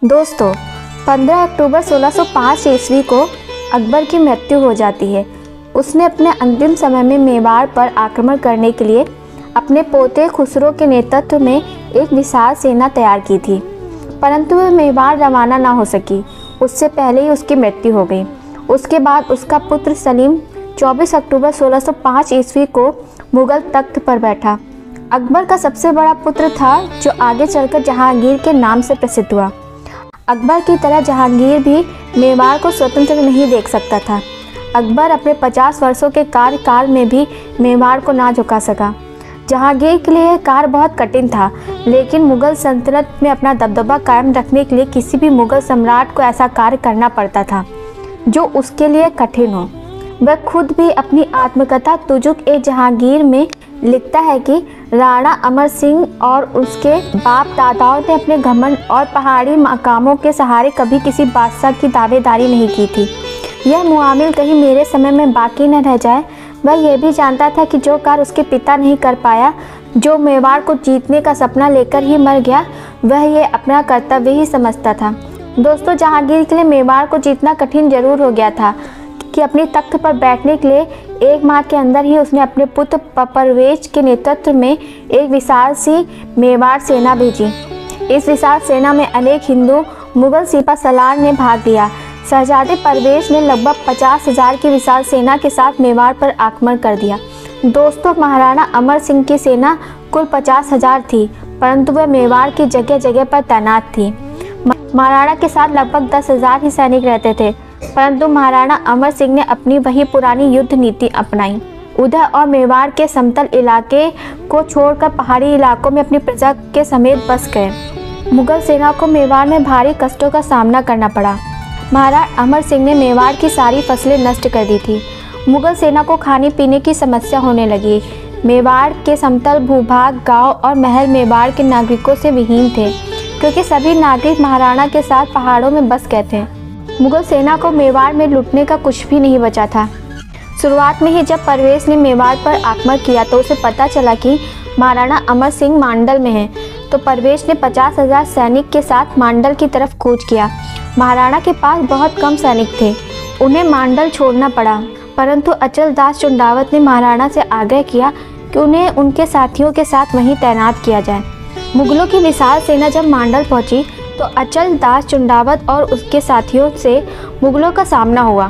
दोस्तों 15 अक्टूबर 1605 ईस्वी को अकबर की मृत्यु हो जाती है। उसने अपने अंतिम समय में मेवाड़ पर आक्रमण करने के लिए अपने पोते खुसरो के नेतृत्व में एक विशाल सेना तैयार की थी, परंतु वह मेवाड़ रवाना ना हो सकी। उससे पहले ही उसकी मृत्यु हो गई। उसके बाद उसका पुत्र सलीम 24 अक्टूबर 1605 ईस्वी को मुगल तख्त पर बैठा। अकबर का सबसे बड़ा पुत्र था, जो आगे चलकर जहांगीर के नाम से प्रसिद्ध हुआ। अकबर की तरह जहांगीर भी मेवाड़ को स्वतंत्र नहीं देख सकता था। अकबर अपने 50 वर्षों के कार्यकाल में भी मेवाड़ को ना झुका सका। जहांगीर के लिए यह कार्य बहुत कठिन था, लेकिन मुगल सल्तनत में अपना दबदबा कायम रखने के लिए किसी भी मुगल सम्राट को ऐसा कार्य करना पड़ता था जो उसके लिए कठिन हो। वह खुद भी अपनी आत्मकथा तुजुक ए जहांगीर में लिखता है कि राणा अमर सिंह और उसके बाप दादाओं ने अपने घमंड और पहाड़ी मकामों के सहारे कभी किसी बादशाह की दावेदारी नहीं की थी। यह मुआमिल कहीं मेरे समय में बाकी न रह जाए। वह यह भी जानता था कि जो कार्य उसके पिता नहीं कर पाया, जो मेवाड़ को जीतने का सपना लेकर ही मर गया, वह ये अपना कर्तव्य ही समझता था। दोस्तों, जहांगीर के लिए मेवाड़ को जीतना कठिन जरूर हो गया था कि अपने तख्त पर बैठने के लिए 1 माह के अंदर ही उसने अपने पुत्र परवेज के नेतृत्व में एक विशाल सी मेवाड़ सेना भेजी। इस विशाल सेना में अनेक हिंदू मुगल सिपा सलार ने भाग लिया। शहजादे परवेज ने लगभग 50,000 की विशाल सेना के साथ मेवाड़ पर आक्रमण कर दिया। दोस्तों, महाराणा अमर सिंह की सेना कुल 50,000 थी, परंतु वह मेवाड़ की जगह जगह पर तैनात थी। महाराणा के साथ लगभग 10,000 ही सैनिक रहते थे, परंतु महाराणा अमर सिंह ने अपनी वही पुरानी युद्ध नीति अपनाई। उधर और मेवाड़ के समतल इलाके को छोड़कर पहाड़ी इलाकों में अपनी प्रजा के समेत बस गए। मुगल सेना को मेवाड़ में भारी कष्टों का सामना करना पड़ा। महाराणा अमर सिंह ने मेवाड़ की सारी फसलें नष्ट कर दी थी। मुगल सेना को खाने पीने की समस्या होने लगी। मेवाड़ के समतल भूभाग, गांव और महल मेवाड़ के नागरिकों से विहीन थे, क्योंकि सभी नागरिक महाराणा के साथ पहाड़ों में बस गए थे। मुगल सेना को मेवाड़ में लूटने का कुछ भी नहीं बचा था। शुरुआत में ही जब परवेज ने मेवाड़ पर आक्रमण किया तो उसे पता चला कि महाराणा अमर सिंह मांडल में हैं, तो परवेज ने 50,000 सैनिक के साथ मांडल की तरफ कूच किया। महाराणा के पास बहुत कम सैनिक थे, उन्हें मांडल छोड़ना पड़ा, परंतु अचल दास चुंडावत ने महाराणा से आग्रह किया कि उन्हें उनके साथियों के साथ वहीं तैनात किया जाए। मुगलों की विशाल सेना जब मांडल पहुंची तो अचल दास चुंडावत और उसके साथियों से मुगलों का सामना हुआ।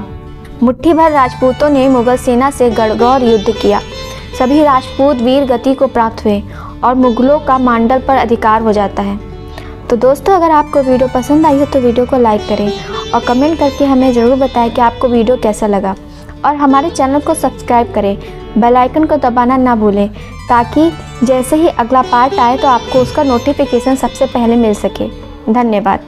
मुट्ठी भर राजपूतों ने मुगल सेना से गड़गौर युद्ध किया। सभी राजपूत वीर गति को प्राप्त हुए और मुगलों का मांडल पर अधिकार हो जाता है। तो दोस्तों, अगर आपको वीडियो पसंद आई हो तो वीडियो को लाइक करें और कमेंट करके हमें ज़रूर बताएं कि आपको वीडियो कैसा लगा, और हमारे चैनल को सब्सक्राइब करें। बेल आइकन को दबाना ना भूलें, ताकि जैसे ही अगला पार्ट आए तो आपको उसका नोटिफिकेशन सबसे पहले मिल सके। धन्यवाद।